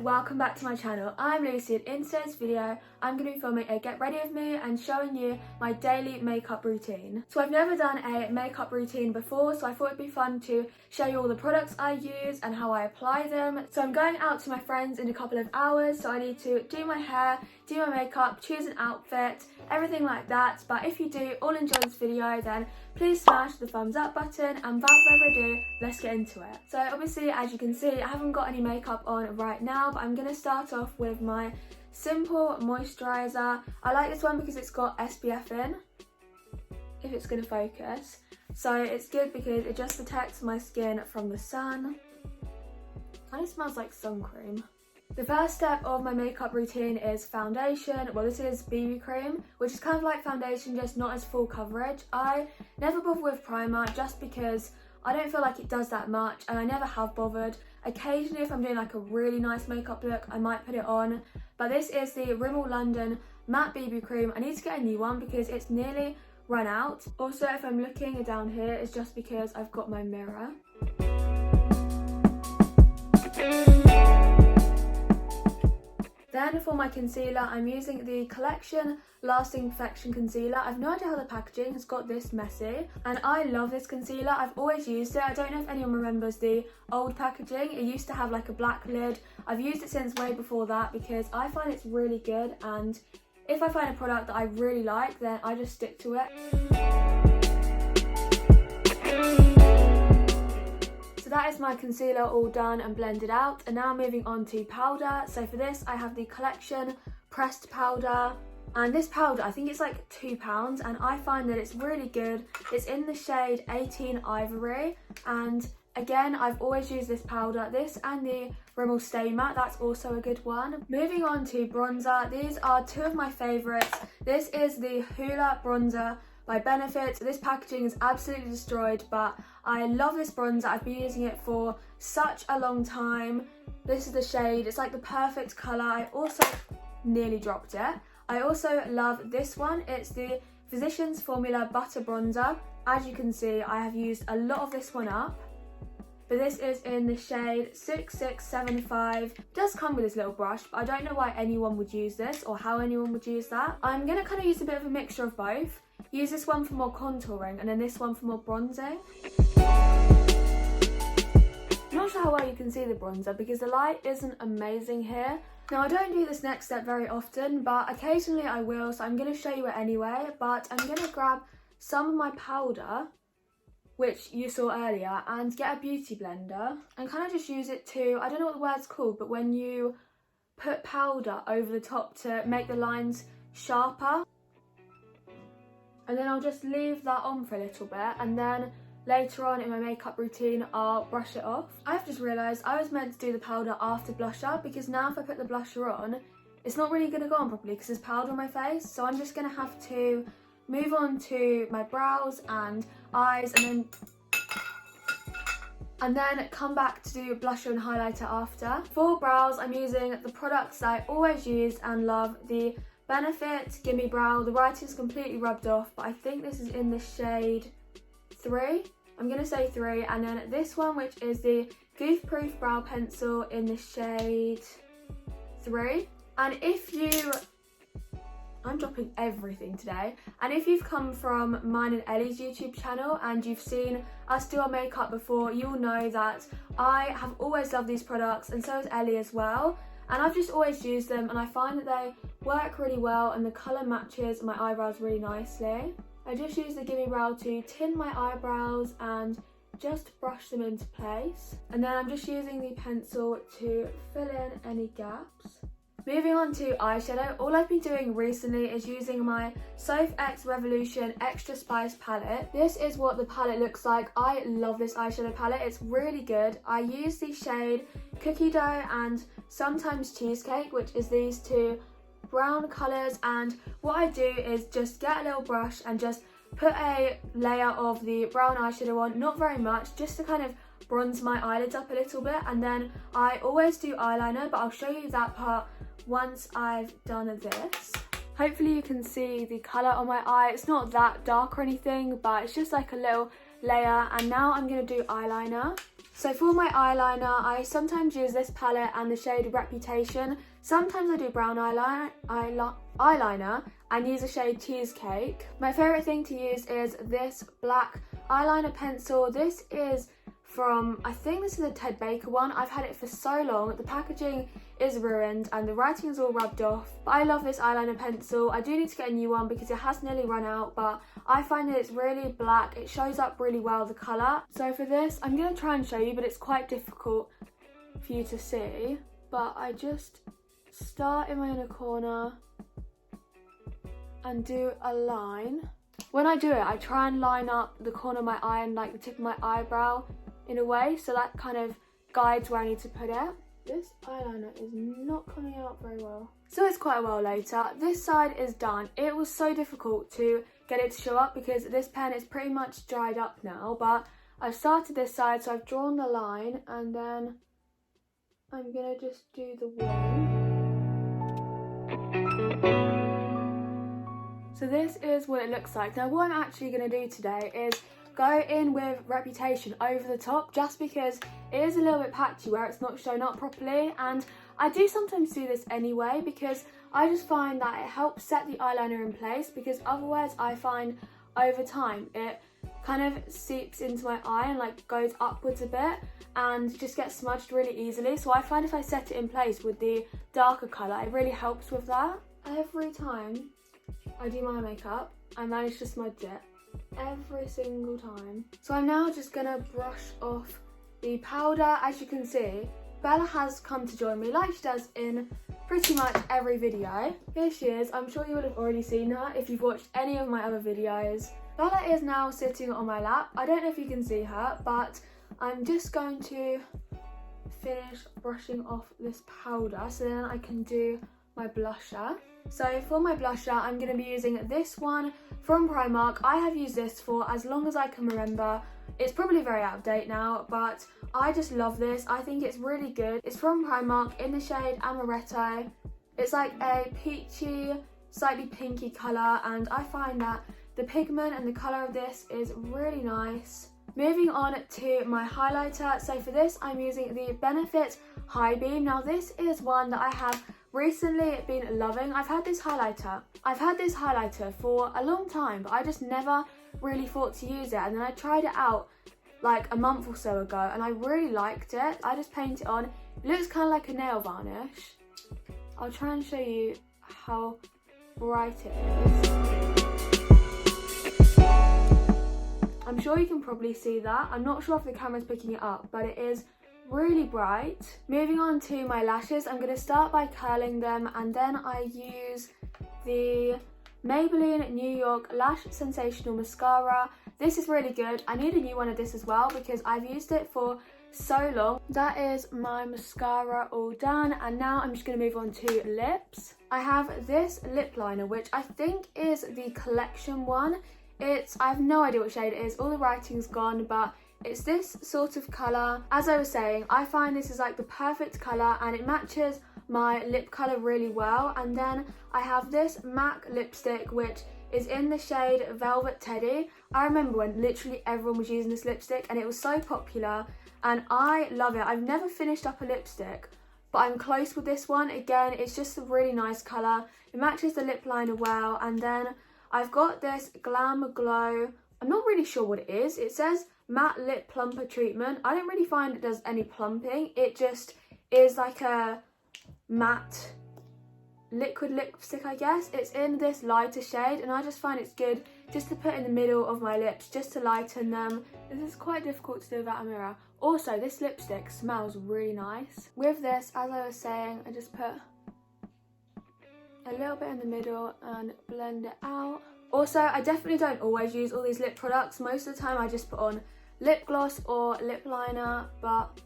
welcome back to my channel. I'm Lucy and in today's video I'm going to be filming a get ready with me and showing you my daily makeup routine. So I've never done a makeup routine before, so I thought it'd be fun to show you all the products I use and how I apply them. So I'm going out to my friends in a couple of hours, so I need to do my hair, do my makeup, choose an outfit, everything like that. But if you do all enjoy this video, then please smash the thumbs up button, and without further ado, let's get into it. So obviously, as you can see, I haven't got any makeup on right now, but I'm going to start off with my simple moisturizer. I like this one because it's got SPF in, if it's going to focus. So it's good because it just protects my skin from the sun. Kind of smells like sun cream. The first step of my makeup routine is foundation. Well, this is BB cream, which is kind of like foundation, just not as full coverage. I never bother with primer just because I don't feel like it does that much, and I never have bothered. Occasionally, if I'm doing like a really nice makeup look, I might put it on. But this is the Rimmel London Matte BB cream. I need to get a new one because it's nearly run out. Also, if I'm looking down here, it's just because I've got my mirror. Then for my concealer, I'm using the Collection Lasting Perfection Concealer. I've no idea how the packaging has got this messy, and I love this concealer. I've always used it. I don't know if anyone remembers the old packaging. It used to have like a black lid. I've used it since way before that because I find it's really good, and if I find a product that I really like, then I just stick to it. So that is my concealer all done and blended out, and now moving on to powder. So for this I have the Collection Pressed Powder, and this powder, I think it's like £2, and I find that it's really good. It's in the shade 18 Ivory, and again, I've always used this powder. This and the Rimmel Stay Matte, that's also a good one. Moving on to bronzer, these are two of my favourites. This is the Hoola Bronzer by Benefit. This packaging is absolutely destroyed, but I love this bronzer. I've been using it for such a long time. This is the shade. It's like the perfect colour. I also nearly dropped it. I also love this one. It's the Physicians Formula Butter Bronzer. As you can see, I have used a lot of this one up. But this is in the shade 6675. It does come with this little brush, but I don't know why anyone would use this or how anyone would use that. I'm going to kind of use a bit of a mixture of both. Use this one for more contouring and then this one for more bronzing. I'm not sure how well you can see the bronzer because the light isn't amazing here. Now, I don't do this next step very often, but occasionally I will, so I'm going to show you it anyway. But I'm going to grab some of my powder, which you saw earlier, and get a beauty blender and kind of just use it to, I don't know what the word's called, but when you put powder over the top to make the lines sharper. And then I'll just leave that on for a little bit, and then later on in my makeup routine I'll brush it off. I've just realised I was meant to do the powder after blusher, because now if I put the blusher on, it's not really going to go on properly because there's powder on my face. So I'm just going to have to move on to my brows and eyes, and then come back to do blusher and highlighter after. For brows, I'm using the products I always use and love, the Benefit Gimme Brow. The writing's completely rubbed off, but I think this is in the shade 3. I'm going to say 3. And then this one, which is the Goof Proof Brow Pencil in the shade 3. And if you... I'm dropping everything today. And if you've come from mine and Ellie's YouTube channel and you've seen us do our makeup before, you'll know that I have always loved these products, and so has Ellie as well. And I've just always used them, and I find that they work really well and the colour matches my eyebrows really nicely. I just use the Gimme Brow to tin my eyebrows and just brush them into place. And then I'm just using the pencil to fill in any gaps. Moving on to eyeshadow, all I've been doing recently is using my Soph X Revolution Extra Spice palette. This is what the palette looks like. I love this eyeshadow palette, it's really good. I use the shade Cookie Dough and sometimes Cheesecake, which is these two brown colours, and what I do is just get a little brush and just put a layer of the brown eyeshadow on, not very much, just to kind of bronze my eyelids up a little bit. And then I always do eyeliner, but I'll show you that part once I've done this. Hopefully you can see the colour on my eye. It's not that dark or anything, but it's just like a little layer. And now I'm going to do eyeliner. So for my eyeliner, I sometimes use this palette and the shade Reputation. Sometimes I do brown eyeliner and use the shade Cheesecake. My favourite thing to use is this black eyeliner pencil. This is from, I think this is a Ted Baker one. I've had it for so long. The packaging is ruined and the writing is all rubbed off. But I love this eyeliner pencil. I do need to get a new one because it has nearly run out, but I find that it's really black. It shows up really well, the colour. So for this, I'm going to try and show you, but it's quite difficult for you to see. But I just start in my inner corner and do a line. When I do it, I try and line up the corner of my eye and like the tip of my eyebrow in a way, so that kind of guides where I need to put it. This eyeliner is not coming out very well. So it's quite a while later. This side is done. It was so difficult to get it to show up because this pen is pretty much dried up now, but I've started this side, so I've drawn the line and then I'm gonna just do the wing. So this is what it looks like. Now what I'm actually gonna do today is go in with Reputation over the top, just because it is a little bit patchy where it's not shown up properly, and I do sometimes do this anyway because I just find that it helps set the eyeliner in place, because otherwise I find over time it kind of seeps into my eye and like goes upwards a bit and just gets smudged really easily. So I find if I set it in place with the darker colour, it really helps with that. Every time I do my makeup, I manage to smudge it. Every single time. So I'm now just gonna brush off the powder. As you can see, Bella has come to join me like she does in pretty much every video. Here she is. I'm sure you would have already seen her if you've watched any of my other videos. Bella is now sitting on my lap. I don't know if you can see her, but I'm just going to finish brushing off this powder so then I can do my blusher. So for my blusher, I'm going to be using this one from Primark. I have used this for as long as I can remember. It's probably very out of date now, but I just love this. I think it's really good. It's from Primark in the shade Amaretto. It's like a peachy, slightly pinky colour, and I find that the pigment and the colour of this is really nice. Moving on to my highlighter. So for this, I'm using the Benefit High Beam. Now this is one that I have recently been loving. I've had this highlighter for a long time, but I just never really thought to use it, and then I tried it out like a month or so ago and I really liked it. I just paint it on. It looks kind of like a nail varnish. I'll try and show you how bright it is. I'm sure you can probably see that. I'm not sure if the camera's picking it up, but it is really bright. Moving on to my lashes, I'm going to start by curling them, and then I use the Maybelline New York Lash Sensational Mascara. This is really good. I need a new one of this as well because I've used it for so long. That is my mascara all done, and now I'm just going to move on to lips. I have this lip liner, which I think is the collection one. I have no idea what shade it is, all the writing's gone, but it's this sort of colour. As I was saying, I find this is like the perfect colour and it matches my lip colour really well. And then I have this MAC lipstick, which is in the shade Velvet Teddy. I remember when literally everyone was using this lipstick and it was so popular and I love it. I've never finished up a lipstick, but I'm close with this one. Again, it's just a really nice colour. It matches the lip liner well. And then I've got this Glam Glow. I'm not really sure what it is. It says matte lip plumper treatment. I don't really find it does any plumping. It just is like a matte liquid lipstick, I guess. It's in this lighter shade and I just find it's good just to put in the middle of my lips, just to lighten them. This is quite difficult to do without a mirror. Also, this lipstick smells really nice. With this, as I was saying, I just put a little bit in the middle and blend it out. Also, I definitely don't always use all these lip products. Most of the time I just put on lip gloss or lip liner, but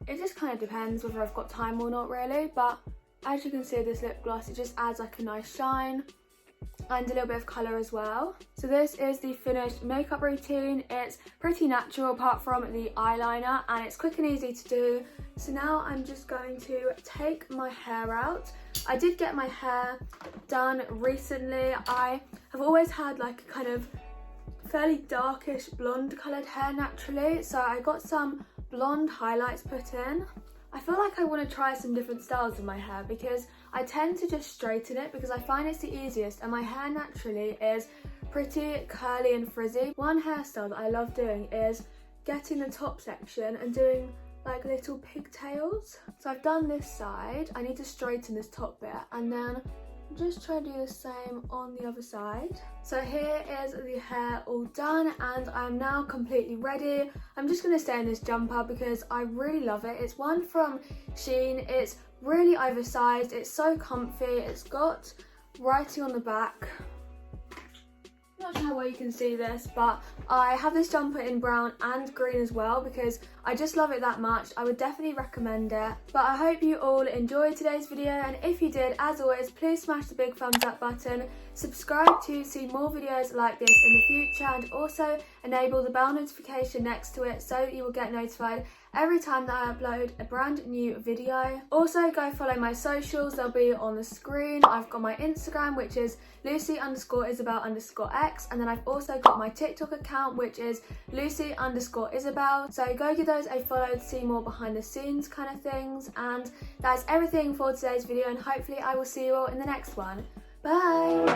it just kind of depends whether I've got time or not really. But as you can see with this lip gloss, it just adds like a nice shine and a little bit of colour as well. So this is the finished makeup routine. It's pretty natural apart from the eyeliner, and it's quick and easy to do. So now I'm just going to take my hair out. I did get my hair done recently. I have always had like a kind of fairly darkish blonde coloured hair naturally, so I got some blonde highlights put in. I feel like I want to try some different styles of my hair because I tend to just straighten it because I find it's the easiest, and my hair naturally is pretty curly and frizzy. One hairstyle that I love doing is getting the top section and doing like little pigtails. So I've done this side, I need to straighten this top bit, and then just try to do the same on the other side. So here is the hair all done, and I'm now completely ready. I'm just going to stay in this jumper because I really love it. It's one from Shein. It's really oversized, it's so comfy, it's got writing on the back. Not sure how well you can see this, but I have this jumper in brown and green as well because I just love it that much. I would definitely recommend it. But I hope you all enjoyed today's video, and if you did, as always, please smash the big thumbs up button, subscribe to see more videos like this in the future, and also enable the bell notification next to it so you will get notified every time that I upload a brand new video. Also, go follow my socials, they'll be on the screen. I've got my Instagram, which is Lucy_Isabel_X, and then I've also got my TikTok account, which is Lucy_Isabel. So go give those a follow to see more behind the scenes kind of things. And that's everything for today's video, and hopefully I will see you all in the next one. Bye!